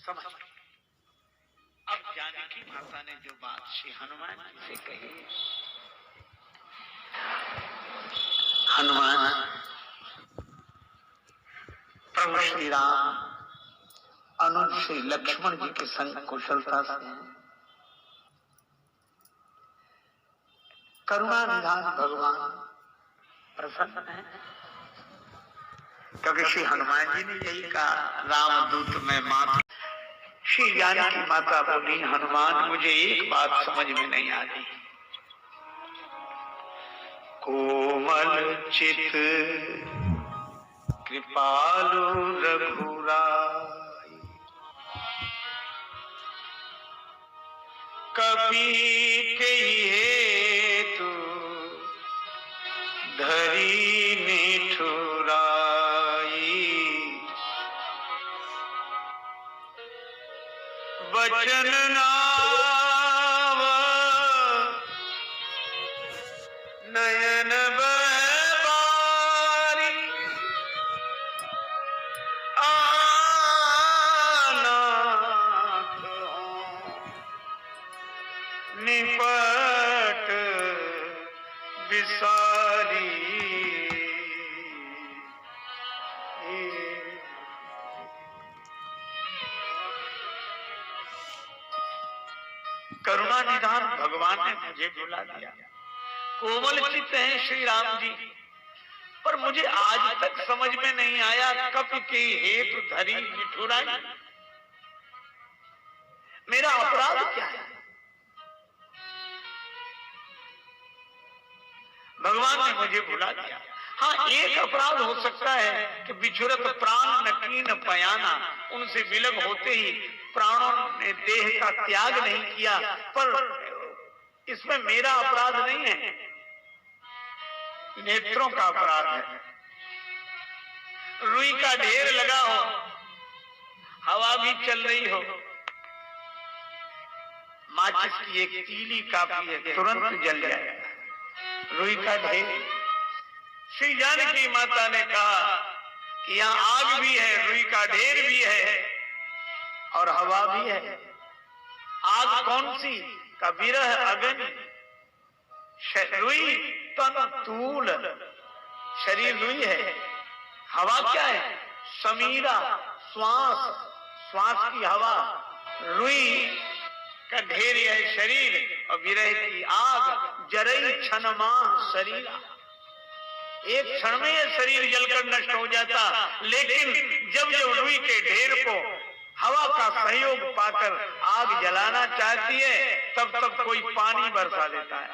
समझ। अब जानकी माता ने जो बात श्री हनुमान जी से कही, हनुमान प्रभु श्री राम अनुज श्री लक्ष्मण जी के संग कुशलता से करुणा निधान भगवान प्रसन्न है, क्योंकि श्री हनुमान जी ने यही कहा, रामदूत में माता। श्री जानकी माता बोली, हनुमान मुझे एक बात समझ में नहीं आ रही। कोमल चित कृपालु रघुराई, कपि के हेतु धरी निठुराई, वचन नाव नयन बारी, आनाथ निपट विसारी। करुणा निधान भगवान ने मुझे बुला दिया। कोमल चित्त हैं श्री राम जी, पर मुझे आज तक समझ में नहीं आया कपि के हेतु धरी निठुराई, मेरा अपराध क्या है? भगवान ने मुझे बुला दिया। हाँ, एक अपराध हो सकता है कि बिछुरत प्राण नकीन पयाना, उनसे विलग होते ही प्राणों ने देह का त्याग नहीं किया, पर इसमें मेरा अपराध नहीं है, नेत्रों का अपराध है। रुई का ढेर लगा हो, हवा भी चल रही हो, माचिस की एक तीली काफी है, तुरंत जल जाएगा। रुई का ढेर। श्री जानकी माता ने कहा कि यहाँ आग भी है, रुई का ढेर भी है और हवा भी है। आग कौन सी? का विरह अग्नि, रुई तन तूल, शरीर रुई है। हवा क्या है? समीरा, श्वास, श्वास की हवा। रुई का ढेर है शरीर और विरह की आग। जरई क्षण मां शरीरा, एक क्षण में यह शरीर जलकर नष्ट हो जाता, लेकिन जब जब रुई के ढेर को हवा का सहयोग पाकर आग जलाना चाहती है, तब तब कोई पानी बरसा देता है।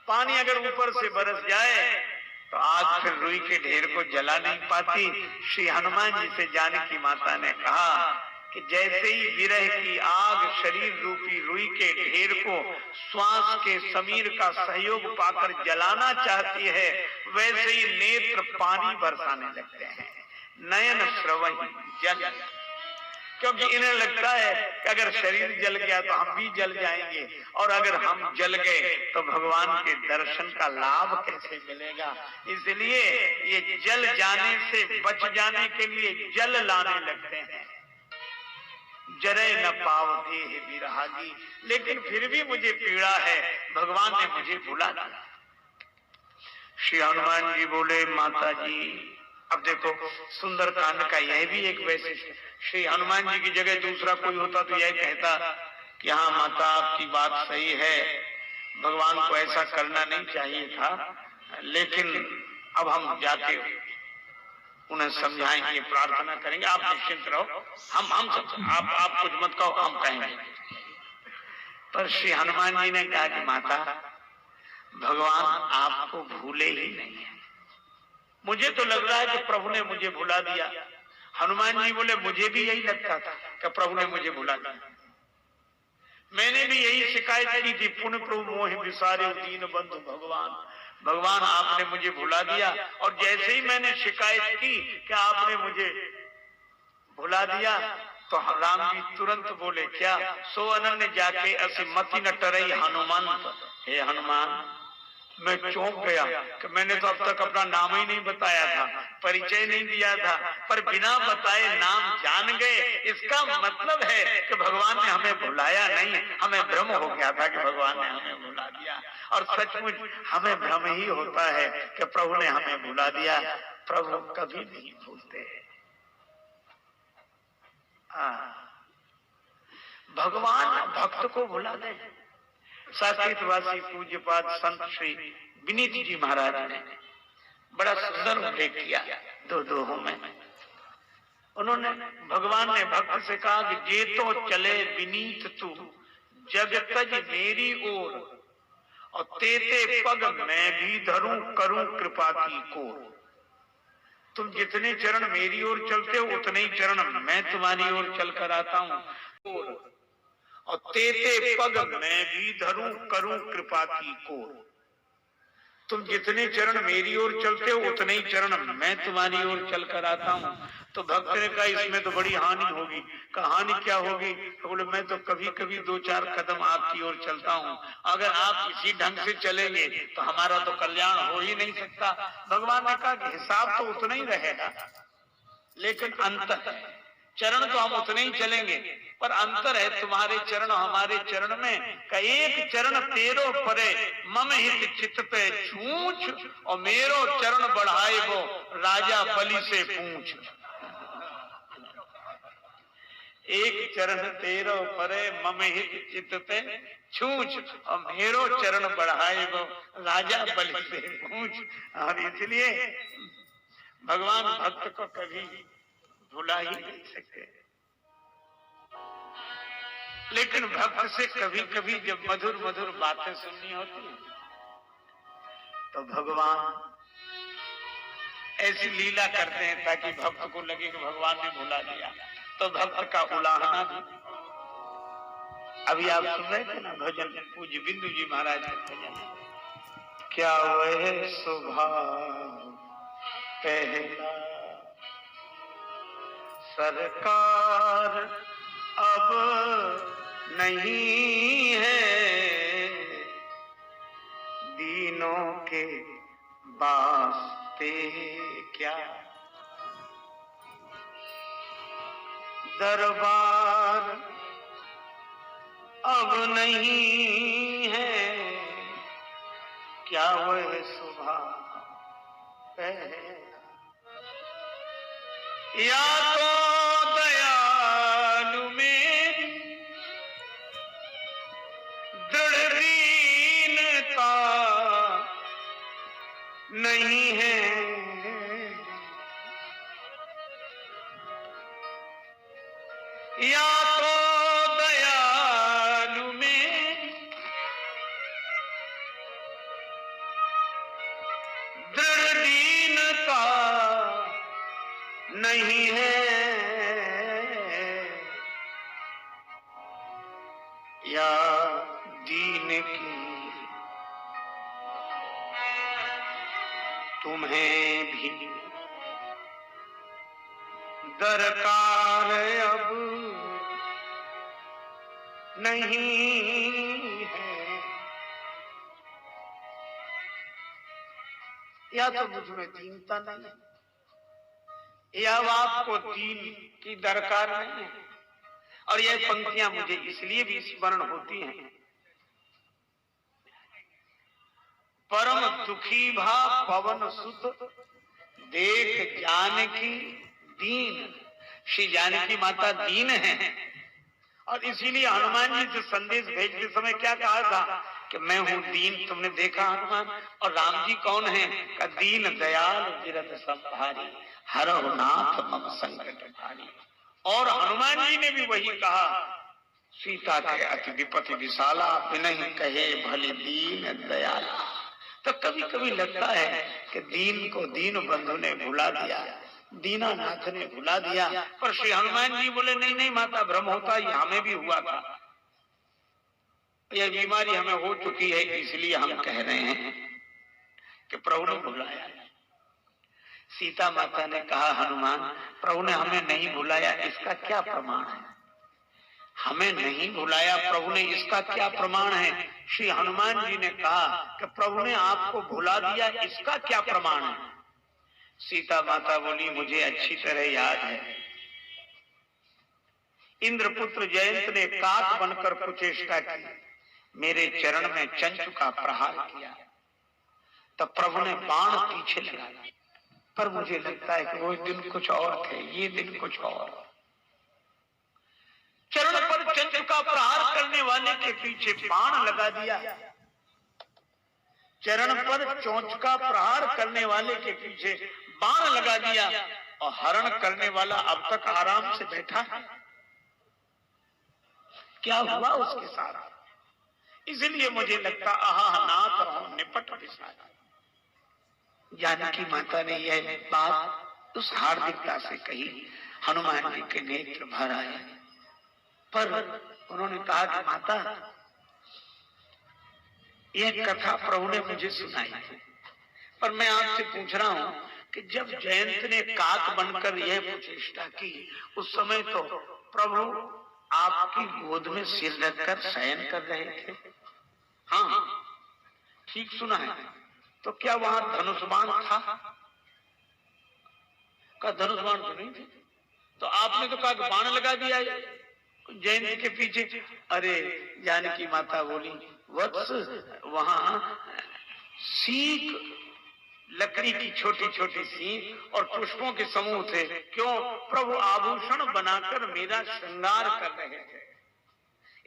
पानी अगर ऊपर से बरस जाए तो आग फिर रुई के ढेर को जला नहीं पाती। श्री हनुमान जी से जानकी माता ने कहा कि जैसे ही विरह की आग शरीर रूपी रुई के ढेर को श्वास के समीर का सहयोग पाकर जलाना चाहती है, वैसे ही नेत्र पानी बरसाने लगते हैं, नयन श्रवण जल। क्योंकि इन्हें लगता है कि अगर शरीर जल गया तो हम भी जल जाएंगे, और अगर हम जल गए तो भगवान के दर्शन का लाभ कैसे मिलेगा। इसलिए ये जल जाने से बच जाने के लिए जल लाने लगते हैं। जरे न पाव देह विरहागी, लेकिन फिर भी मुझे पीड़ा है, भगवान ने मुझे बुला दिया। श्री हनुमान जी बोले, माता जी, अब देखो सुंदर कांड का यह भी एक वैशिष्ट। श्री हनुमान जी की जगह दूसरा कोई होता तो यह कहता कि हाँ माता आपकी बात सही है, भगवान को ऐसा करना नहीं चाहिए था, लेकिन अब हम जाके उन्हें समझाएंगे, प्रार्थना करेंगे, आप निश्चिंत रहो, हम आप कुछ मत कहो, हम कहेंगे। पर श्री हनुमान जी ने कहा कि माता, भगवान आपको भूले ही नहीं है। मुझे तो लग रहा है कि प्रभु ने मुझे भुला दिया। हनुमान जी बोले, मुझे भी यही लगता था कि प्रभु ने मुझे भुला दिया। मैंने भी यही शिकायत की थी, पुण्य प्रभु मोहि विसारे दीन बंधु भगवान, भगवान आपने मुझे भुला दिया। और जैसे ही मैंने शिकायत की कि आपने मुझे भुला दिया, तो राम जी तुरंत बोले, क्या? सो अनन्य जाके असी मति न टरई हनुमंत, हे हनुमान, मैं चौंक गया कि मैंने तो अब तक अपना नाम ही नहीं बताया था, परिचय नहीं दिया था, पर बिना बताए नाम जान गए। इसका मतलब है कि भगवान ने हमें भुलाया नहीं, हमें भ्रम हो गया था कि भगवान ने हमें भुला दिया। और सचमुच हमें भ्रम ही होता है कि प्रभु ने हमें भुला दिया। प्रभु कभी नहीं भूलते। भगवान भक्त को भुला दे। साकेतवासी पूज्यपाद संत श्री विनीत जी महाराज ने बड़ा सुंदर उल्लेख किया दो दोहों में। उन्होंने, भगवान ने भक्त से कहा कि जे तो चले विनीत तू जग तज मेरी ओर, और तेते पग मैं भी धरूं करूं कृपा की को। तुम जितने चरण मेरी ओर चलते हो उतने ही चरण मैं तुम्हारी ओर चल कर आता हूं, और तेते पग मैं भी धरूं करूं कृपा की को। तुम जितने चरण मेरी ओर चलते हो उतने ही चरण मैं तुम्हारी ओर चल कर आता हूं। तो भक्त ने कहा इसमें तो बड़ी हानि होगी। कहानी क्या होगी? तो बोले मैं तो कभी कभी 2-4 कदम आपकी ओर चलता हूं, अगर आप इसी ढंग से चलेंगे तो हमारा तो कल्याण हो ही नहीं सकता। भगवान ने कहा कि हिसाब तो उतना ही रहेगा, लेकिन अंतर है। चरण तो हम उतने ही चलेंगे, पर अंतर है तुम्हारे चरण हमारे चरण में। का एक चरण तेरो परे मम हित चित पे छूछ, और मेरो चरण बढ़ाए वो राजा बलि से पूछ। एक चरण तेरो परे मम हित चित पे छूछ, और मेरो चरण बढ़ाए वो राजा बलि से पूछ। और इसलिए भगवान भक्त को कभी भुला ही नहीं सकते। लेकिन भक्त से कभी कभी जब मधुर मधुर बातें सुननी होती है तो भगवान ऐसी लीला करते हैं ताकि भक्त को लगे कि भगवान ने भुला दिया। तो भक्त का उलाहना भी, अभी आप सुन रहे थे ना भजन, पूज्य बिंदु जी महाराज का भजन, क्या वह स्वभाव पहला सरकार अब नहीं है, दीनों के वास्ते क्या दरबार अब नहीं है, क्या वह सुबह पहला। या तो दयालु मेरी दृढ़ दीनता नहीं है, या तो दयालु मेरी दृढ़ दीनता नहीं है, या दीन की तुम्हें भी दरकार अब नहीं है, या तो मुझमें दीनता नहीं है, या आपको दीन की दरकार नहीं है। और ये पंक्तियां मुझे इसलिए भी स्मरण होती हैं, परम दुखी भा पवन सुत देख जानकी दीन। श्री जानकी माता दीन है, और इसीलिए हनुमान जी से संदेश भेजते समय क्या कहा था कि मैं हूं दीन। तुमने देखा हनुमान, और राम जी कौन है? का दीन दयाल विरत संभारी, हरहु नाथ मम संकट भारी। और हनुमान जी ने भी वही कहा, सीता के अति विपत्ति विशाला, बिनहि कहे भले दीन दयाला। तो कभी कभी लगता है कि दीन को दीन बंधु ने भुला दिया, दीनानाथ ने भुला दिया। पर श्री हनुमान जी बोले नहीं नहीं माता, भ्रम होता, ये हमें भी हुआ था, यह बीमारी हमें हो चुकी है, इसलिए हम कह रहे हैं कि प्रभु ने भुलाया। सीता माता ने कहा हनुमान, प्रभु ने हमें नहीं भुलाया, इसका क्या प्रमाण है? हमें नहीं भुलाया प्रभु ने, इसका क्या प्रमाण है? श्री हनुमान जी ने कहा कि प्रभु ने आपको भुला दिया, इसका क्या प्रमाण है? सीता माता बोली, मुझे अच्छी तरह याद है, इंद्रपुत्र जयंत ने काक बनकर कुचेष्टा की, मेरे चरण में चंचु का प्रहार किया, तब प्रभु ने बाण पीछे लगा दिया। पर मुझे लगता है कि वो दिन कुछ और थे, ये दिन कुछ और। चरण पर चंचु का प्रहार करने वाले के पीछे बाण लगा दिया, चरण पर चोंच का प्रहार करने वाले के पीछे बाण लगा दिया, और हरण करने वाला अब तक आराम से बैठा है। क्या हुआ उसके साथ? इसलिए मुझे लगता आहा नाथ रहो निपट विसारा। जानकी माता ने यह बात उस हार्दिकता से कही, हनुमान जी के नेत्र भर आए। पर उन्होंने कहा कि माता, यह कथा प्रभु ने मुझे सुनाई थी, पर मैं आपसे पूछ रहा हूं कि जब जयंत ने काक बनकर यह प्रचेष्टा की, उस समय तो प्रभु आपकी गोद में सिर रखकर शयन कर रहे थे। हाँ, ठीक सुना है। तो क्या वहां धनुष बाण था? का धनुष बाण तो नहीं थे। तो आपने तो कहा बाण लगा दिया जयंत के पीछे। अरे जानकी माता बोली, वत्स, वहां सीख, लकड़ी की छोटी छोटी सीख और पुष्पों के समूह थे। क्यों? प्रभु आभूषण बनाकर मेरा श्रृंगार कर रहे थे।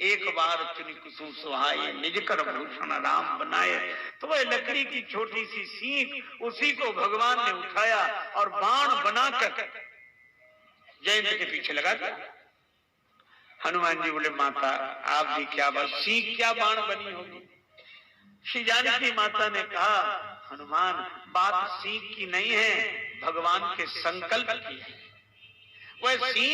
एक बार चुनी कुसुम सुहाए, निज कर भूषण राम बनाए। तो वह लकड़ी की छोटी सी सीख, उसी को भगवान ने उठाया और बाण बनाकर जयंत के पीछे लगा दिया। हनुमान जी बोले, माता आप भी क्या बात, सीख क्या बाण बनी होगी? श्री जानकी माता ने कहा, हनुमान, बात सीख की नहीं है, भगवान के संकल्प की है। वह सीख